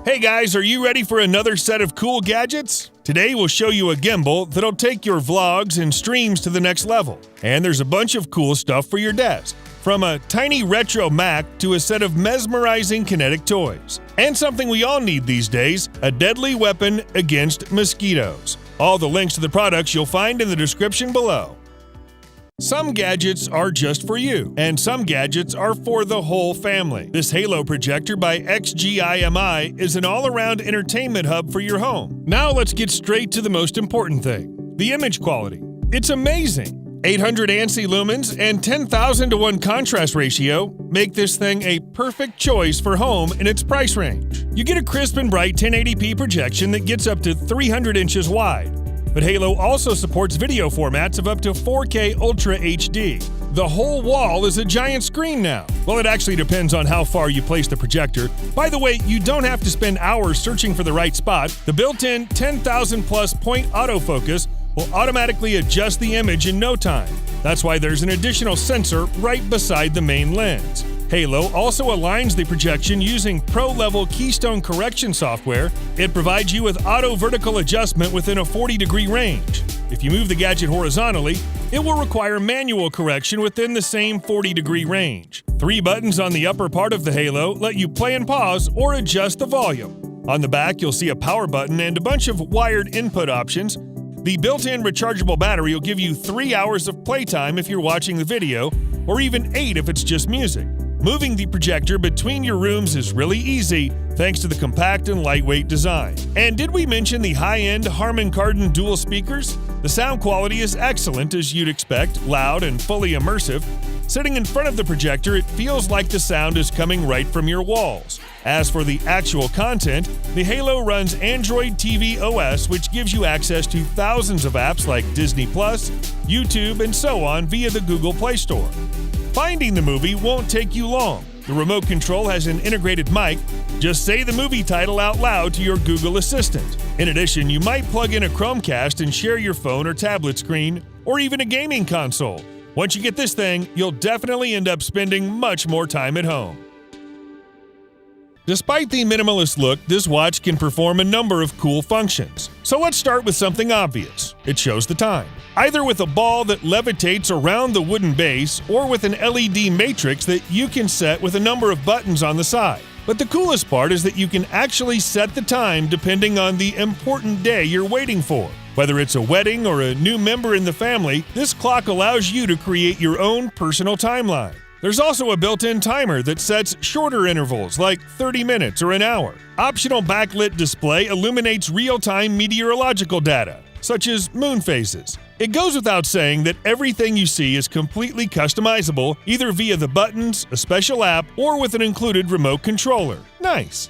Hey guys, are you ready for another set of cool gadgets? Today we'll show you a gimbal that'll take your vlogs and streams to the next level. And there's a bunch of cool stuff for your desk. From a tiny retro Mac to a set of mesmerizing kinetic toys. And something we all need these days, a deadly weapon against mosquitoes. All the links to the products you'll find in the description below. Some gadgets are just for you, and some gadgets are for the whole family. This Halo projector by XGIMI is an all-around entertainment hub for your home. Now let's get straight to the most important thing, the image quality. It's amazing! 800 ANSI lumens and 10,000 to 1 contrast ratio make this thing a perfect choice for home in its price range. You get a crisp and bright 1080p projection that gets up to 300 inches wide. But Halo also supports video formats of up to 4K Ultra HD. The whole wall is a giant screen now. Well, it actually depends on how far you place the projector. By the way, you don't have to spend hours searching for the right spot. The built-in 10,000 plus point autofocus will automatically adjust the image in no time. That's why there's an additional sensor right beside the main lens. Halo also aligns the projection using pro-level keystone correction software. It provides you with auto vertical adjustment within a 40-degree range. If you move the gadget horizontally, it will require manual correction within the same 40-degree range. 3 buttons on the upper part of the Halo let you play and pause or adjust the volume. On the back, you'll see a power button and a bunch of wired input options. The built-in rechargeable battery will give you 3 hours of playtime if you're watching the video, or even 8 if it's just music. Moving the projector between your rooms is really easy thanks to the compact and lightweight design. And did we mention the high-end Harman Kardon dual speakers? The sound quality is excellent as you'd expect, loud and fully immersive. Sitting in front of the projector, it feels like the sound is coming right from your walls. As for the actual content, the Halo runs Android TV OS, which gives you access to thousands of apps like Disney+, YouTube, and so on via the Google Play Store. Finding the movie won't take you long. The remote control has an integrated mic. Just say the movie title out loud to your Google Assistant. In addition, you might plug in a Chromecast and share your phone or tablet screen, or even a gaming console. Once you get this thing, you'll definitely end up spending much more time at home. Despite the minimalist look, this watch can perform a number of cool functions. So let's start with something obvious. It shows the time. Either with a ball that levitates around the wooden base or with an LED matrix that you can set with a number of buttons on the side. But the coolest part is that you can actually set the time depending on the important day you're waiting for. Whether it's a wedding or a new member in the family, this clock allows you to create your own personal timeline. There's also a built-in timer that sets shorter intervals like 30 minutes or an hour. Optional backlit display illuminates real-time meteorological data, such as moon phases. It goes without saying that everything you see is completely customizable, either via the buttons, a special app, or with an included remote controller. Nice!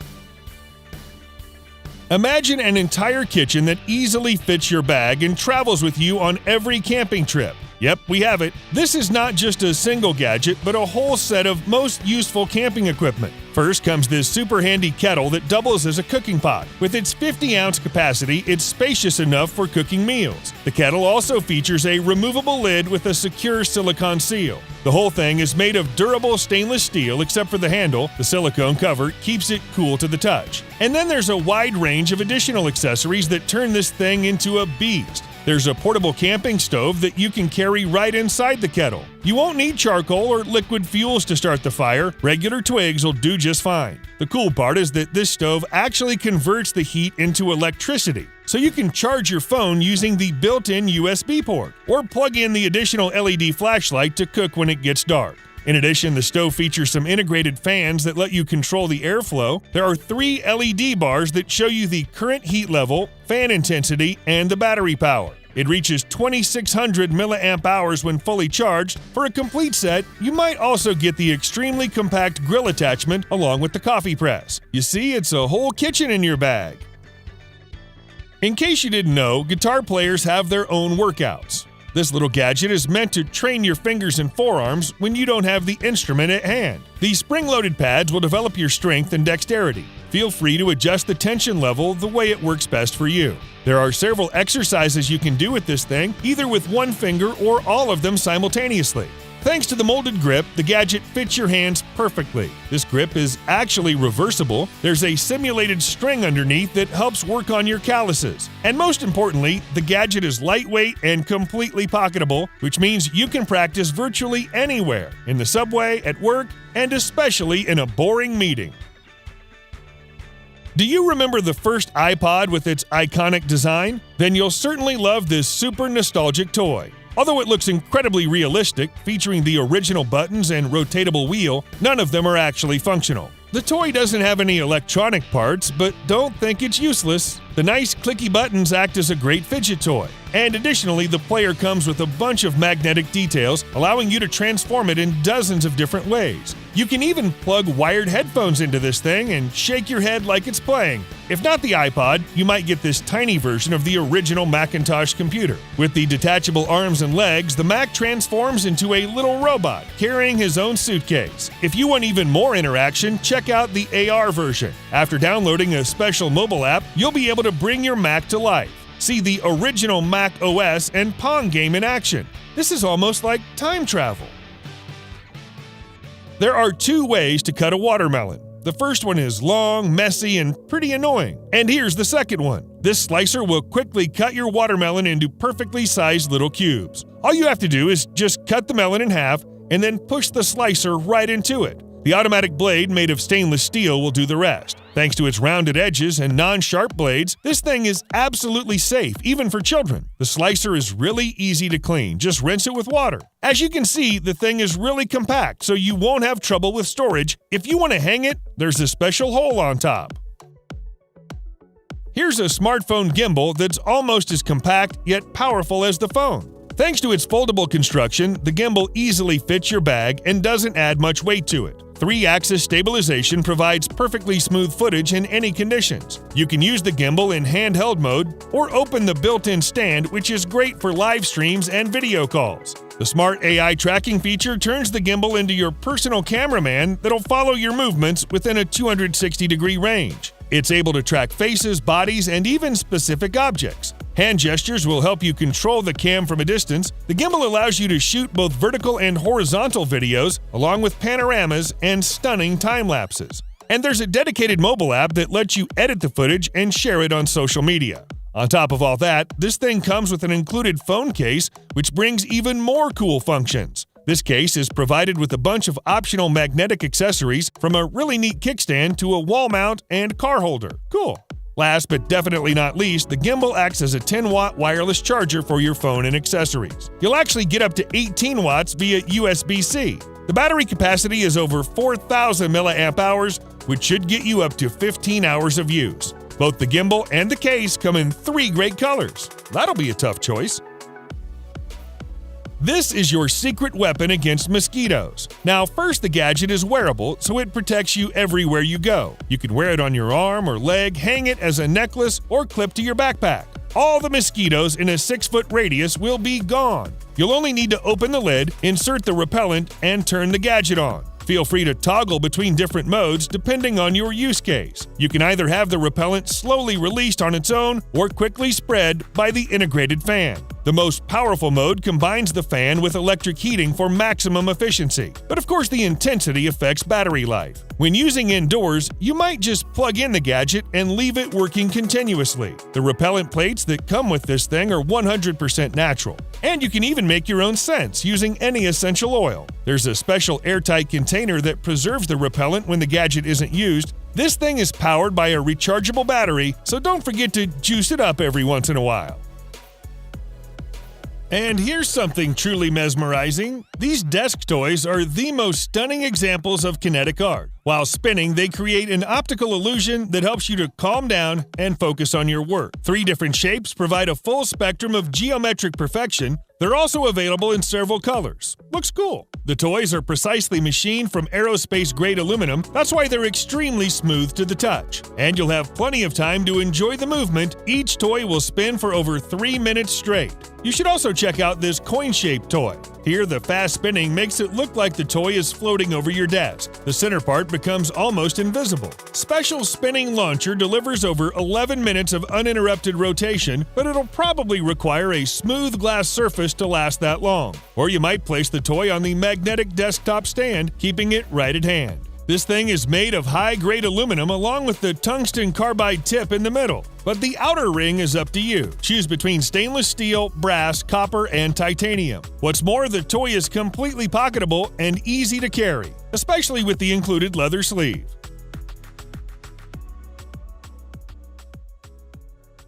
Imagine an entire kitchen that easily fits your bag and travels with you on every camping trip. Yep, we have it. This is not just a single gadget, but a whole set of most useful camping equipment. First comes this super handy kettle that doubles as a cooking pot. With its 50-ounce capacity, it's spacious enough for cooking meals. The kettle also features a removable lid with a secure silicone seal. The whole thing is made of durable stainless steel except for the handle. The silicone cover keeps it cool to the touch. And then there's a wide range of additional accessories that turn this thing into a beast. There's a portable camping stove that you can carry right inside the kettle. You won't need charcoal or liquid fuels to start the fire. Regular twigs will do just fine. The cool part is that this stove actually converts the heat into electricity, so you can charge your phone using the built-in USB port, or plug in the additional LED flashlight to cook when it gets dark. In addition, the stove features some integrated fans that let you control the airflow. There are 3 LED bars that show you the current heat level, fan intensity, and the battery power. It reaches 2,600 milliamp hours when fully charged. For a complete set, you might also get the extremely compact grill attachment along with the coffee press. You see, it's a whole kitchen in your bag. In case you didn't know, guitar players have their own workouts. This little gadget is meant to train your fingers and forearms when you don't have the instrument at hand. These spring-loaded pads will develop your strength and dexterity. Feel free to adjust the tension level the way it works best for you. There are several exercises you can do with this thing, either with one finger or all of them simultaneously. Thanks to the molded grip, the gadget fits your hands perfectly. This grip is actually reversible. There's a simulated string underneath that helps work on your calluses. And most importantly, the gadget is lightweight and completely pocketable, which means you can practice virtually anywhere, in the subway, at work, and especially in a boring meeting. Do you remember the first iPod with its iconic design? Then you'll certainly love this super nostalgic toy. Although it looks incredibly realistic, featuring the original buttons and rotatable wheel, none of them are actually functional. The toy doesn't have any electronic parts, but don't think it's useless. The nice clicky buttons act as a great fidget toy. And additionally, the player comes with a bunch of magnetic details, allowing you to transform it in dozens of different ways. You can even plug wired headphones into this thing and shake your head like it's playing. If not the iPod, you might get this tiny version of the original Macintosh computer. With the detachable arms and legs, the Mac transforms into a little robot, carrying his own suitcase. If you want even more interaction, check out the AR version. After downloading a special mobile app, you'll be able to bring your Mac to life. See the original Mac OS and Pong game in action. This is almost like time travel. There are two ways to cut a watermelon. The first one is long, messy, and pretty annoying. And here's the second one. This slicer will quickly cut your watermelon into perfectly sized little cubes. All you have to do is just cut the melon in half and then push the slicer right into it. The automatic blade made of stainless steel will do the rest. Thanks to its rounded edges and non-sharp blades, this thing is absolutely safe, even for children. The slicer is really easy to clean. Just rinse it with water. As you can see, the thing is really compact, so you won't have trouble with storage. If you want to hang it, there's a special hole on top. Here's a smartphone gimbal that's almost as compact yet powerful as the phone. Thanks to its foldable construction, the gimbal easily fits your bag and doesn't add much weight to it. 3-axis stabilization provides perfectly smooth footage in any conditions. You can use the gimbal in handheld mode or open the built-in stand, which is great for live streams and video calls. The smart AI tracking feature turns the gimbal into your personal cameraman that'll follow your movements within a 260-degree range. It's able to track faces, bodies, and even specific objects. Hand gestures will help you control the cam from a distance. The gimbal allows you to shoot both vertical and horizontal videos, along with panoramas and stunning time lapses. And there's a dedicated mobile app that lets you edit the footage and share it on social media. On top of all that, this thing comes with an included phone case, which brings even more cool functions. This case is provided with a bunch of optional magnetic accessories, from a really neat kickstand to a wall mount and car holder. Cool. Last but definitely not least, the gimbal acts as a 10-watt wireless charger for your phone and accessories. You'll actually get up to 18 watts via USB-C. The battery capacity is over 4,000 milliamp hours, which should get you up to 15 hours of use. Both the gimbal and the case come in 3 great colors. That'll be a tough choice. This is your secret weapon against mosquitoes. Now, first, the gadget is wearable, so it protects you everywhere you go. You can wear it on your arm or leg, hang it as a necklace, or clip to your backpack. All the mosquitoes in a 6-foot radius will be gone. You'll only need to open the lid, insert the repellent, and turn the gadget on. Feel free to toggle between different modes depending on your use case. You can either have the repellent slowly released on its own or quickly spread by the integrated fan. The most powerful mode combines the fan with electric heating for maximum efficiency. But of course, the intensity affects battery life. When using indoors, you might just plug in the gadget and leave it working continuously. The repellent plates that come with this thing are 100% natural. And you can even make your own scents using any essential oil. There's a special airtight container that preserves the repellent when the gadget isn't used. This thing is powered by a rechargeable battery, so don't forget to juice it up every once in a while. And here's something truly mesmerizing. These desk toys are the most stunning examples of kinetic art. While spinning, they create an optical illusion that helps you to calm down and focus on your work. 3 different shapes provide a full spectrum of geometric perfection. They're also available in several colors. Looks cool. The toys are precisely machined from aerospace-grade aluminum. That's why they're extremely smooth to the touch. And you'll have plenty of time to enjoy the movement. Each toy will spin for over 3 minutes straight. You should also check out this coin-shaped toy. Here, the fast spinning makes it look like the toy is floating over your desk. The center part becomes almost invisible. Special Spinning Launcher delivers over 11 minutes of uninterrupted rotation, but it'll probably require a smooth glass surface to last that long. Or you might place the toy on the magnetic desktop stand, keeping it right at hand. This thing is made of high-grade aluminum along with the tungsten carbide tip in the middle, but the outer ring is up to you. Choose between stainless steel, brass, copper, and titanium. What's more, the toy is completely pocketable and easy to carry, especially with the included leather sleeve.